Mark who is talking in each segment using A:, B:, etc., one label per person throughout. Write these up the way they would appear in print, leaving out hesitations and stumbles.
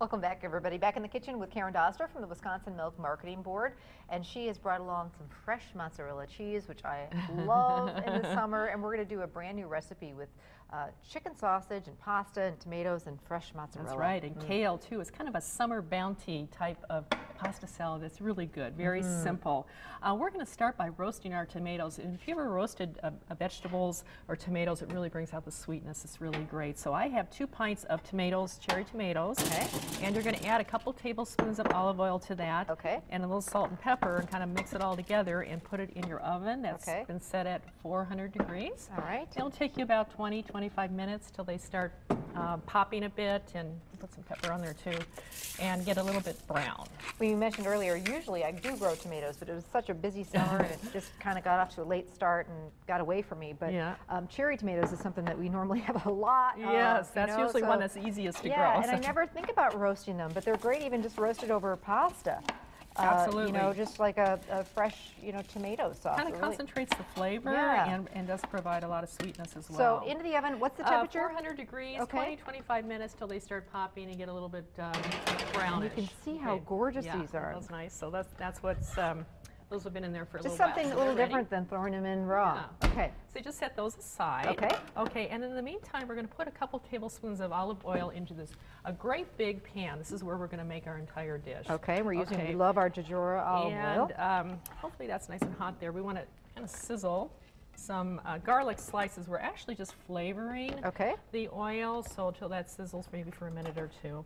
A: Welcome back, everybody. Back in the kitchen with Karen Dostler from the Wisconsin Milk Marketing Board, and she has brought along some fresh mozzarella cheese, which I love in the summer, and we're going to do a brand new recipe with chicken sausage and pasta and tomatoes and fresh mozzarella.
B: That's right, and kale too. It's kind of a summer bounty type of pasta salad. It's really good, very simple. We're going to start by roasting our tomatoes. And if you ever roasted vegetables or tomatoes, it really brings out the sweetness. It's really great. So I have 2 pints of tomatoes, cherry tomatoes.
A: Okay.
B: And you're going to add a couple tablespoons of olive oil to that.
A: Okay.
B: And a little salt and pepper, and kind of mix it all together and put it in your oven. That's been set at 400 degrees.
A: All right.
B: It'll take you about 20-25 minutes till they start popping a bit, and put some pepper on there too, and get a little bit brown.
A: Well, you mentioned earlier, usually I do grow tomatoes, but it was such a busy summer and it just kind of got off to a late start and got away from me. But cherry tomatoes is something that we normally have a lot of.
B: Yes, that's usually one that's easiest to grow.
A: Yeah, and I never think about roasting them, but they're great even just roasted over pasta.
B: Absolutely.
A: You know, just like a fresh, tomato sauce.
B: Kind of concentrates the flavor and does provide a lot of sweetness as well.
A: So into the oven, what's the temperature?
B: 400 degrees, 20-25 minutes till they start popping and get a little bit brownish.
A: And you can see how gorgeous these are.
B: That's nice. So that's what's, those have been in there for a little
A: while. Just something a little different than throwing them in raw.
B: Yeah.
A: Okay.
B: So you just set those aside.
A: Okay.
B: Okay, and in the meantime, we're going to put a couple tablespoons of olive oil into a great big pan. This is where we're going to make our entire dish.
A: Okay, we're using, we love our Jajora olive oil.
B: And hopefully that's nice and hot there. We want to kind of sizzle some garlic slices. We're actually just flavoring the oil, so until that sizzles maybe for a minute or two.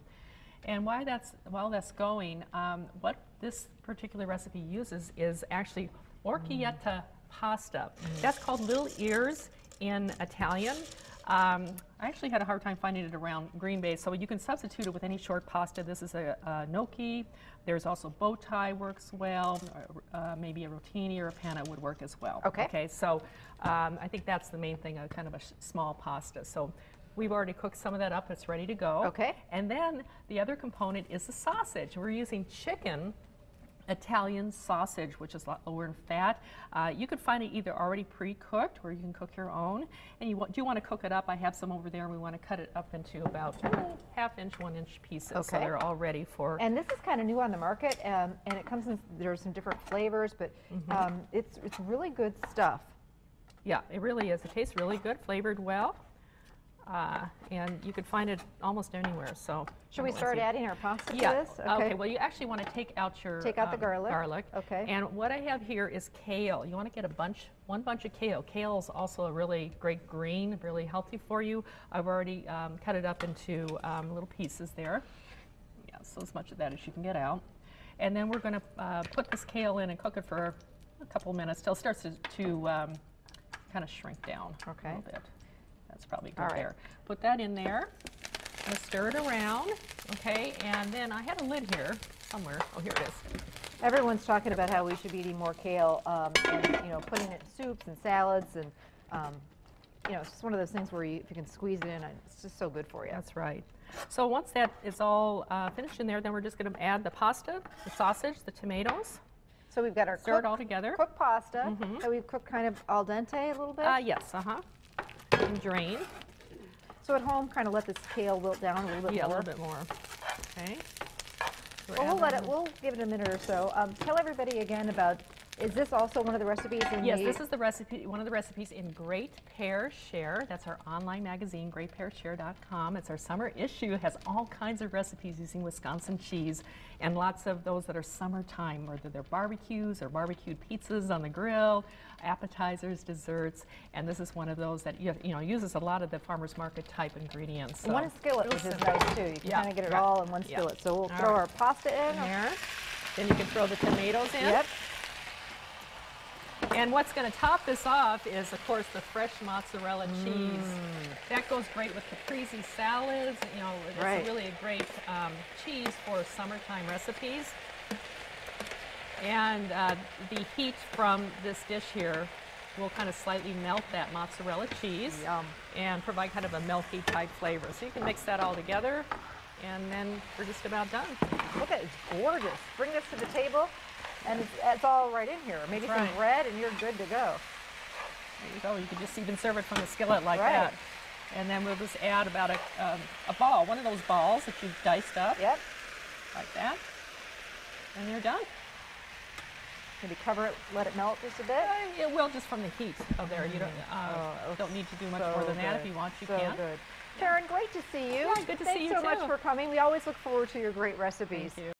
B: And while that's going, what this particular recipe uses is actually orecchietta pasta. That's called little ears in Italian. I actually had a hard time finding it around Green Bay, so you can substitute it with any short pasta. This is a gnocchi. There's also bow tie works well. Maybe a rotini or a panna would work as well. Okay, so I think that's the main thing, kind of a small pasta. So we've already cooked some of that up. It's ready to go. Okay. And then the other component is the sausage. We're using chicken Italian sausage, which is a lot lower in fat. You could find it either already pre-cooked, or you can cook your own. And you do want to cook it up. I have some over there, and we want to cut it up into about half-inch, 1-inch pieces, so they're all ready for.
A: And this is kind of new on the market, and it comes in, there's some different flavors, but it's really good stuff.
B: Yeah, it really is. It tastes really good, flavored well. And you could find it almost anywhere. So
A: should we start adding our pasta to
B: this?
A: Okay.
B: Okay. Well, you actually want to take out
A: the garlic.
B: Okay. And what I have here is kale. You want to get one bunch of kale. Kale is also a really great green, really healthy for you. I've already cut it up into little pieces there. Yeah, so as much of that as you can get out. And then we're going to put this kale in and cook it for a couple minutes till it starts to kind of shrink down a little bit. That's probably good there. Put that in there. And stir it around, okay? And then I had a lid here somewhere. Oh, here it is.
A: Everyone's talking about how we should be eating more kale, and putting it in soups and salads, and it's just one of those things where if you can squeeze it in, it's just so good for you.
B: That's right. So once that is all finished in there, then we're just going to add the pasta, the sausage, the tomatoes.
A: So we've got our
B: stir it all together.
A: Cooked pasta that we've cooked kind of al dente a little bit.
B: Yes. And drain.
A: So at home, kind of let this kale wilt down a little bit more.
B: Yeah, a little bit more. Okay.
A: Well, we'll give it a minute or so. Tell everybody again about, is this also one of the recipes in
B: this is the recipe, one of the recipes in Great Pear Share. That's our online magazine, greatpearshare.com. It's our summer issue. It has all kinds of recipes using Wisconsin cheese, and lots of those that are summertime, whether they're barbecues or barbecued pizzas on the grill, appetizers, desserts, and this is one of those that uses a lot of the farmer's market type ingredients. So
A: one skillet, which is nice too. You can kind of get it all in one skillet. So we'll throw our pasta in there.
B: Then you can throw the tomatoes in.
A: Yep.
B: And what's going to top this off is, of course, the fresh mozzarella cheese. That goes great with caprese salads. It's really a great cheese for summertime recipes. And the heat from this dish here will kind of slightly melt that mozzarella cheese and provide kind of a milky type flavor. So you can mix that all together, and then we're just about done.
A: Look at it, it's gorgeous. Bring this to the table. And it's all right in here. Maybe some bread, and you're good to go.
B: There you go. You can just even serve it from the skillet like that. And then we'll just add about a ball, one of those balls that you've diced up.
A: Yep.
B: Like that. And you're done.
A: Maybe cover it, let it melt just a bit?
B: It will, just from the heat of there. You don't need to do much more than that. If you want, you can.
A: So good. Karen, great to see you.
B: Yeah, good to see you too.
A: Thanks so much for coming. We always look forward to your great recipes.
B: Thank you.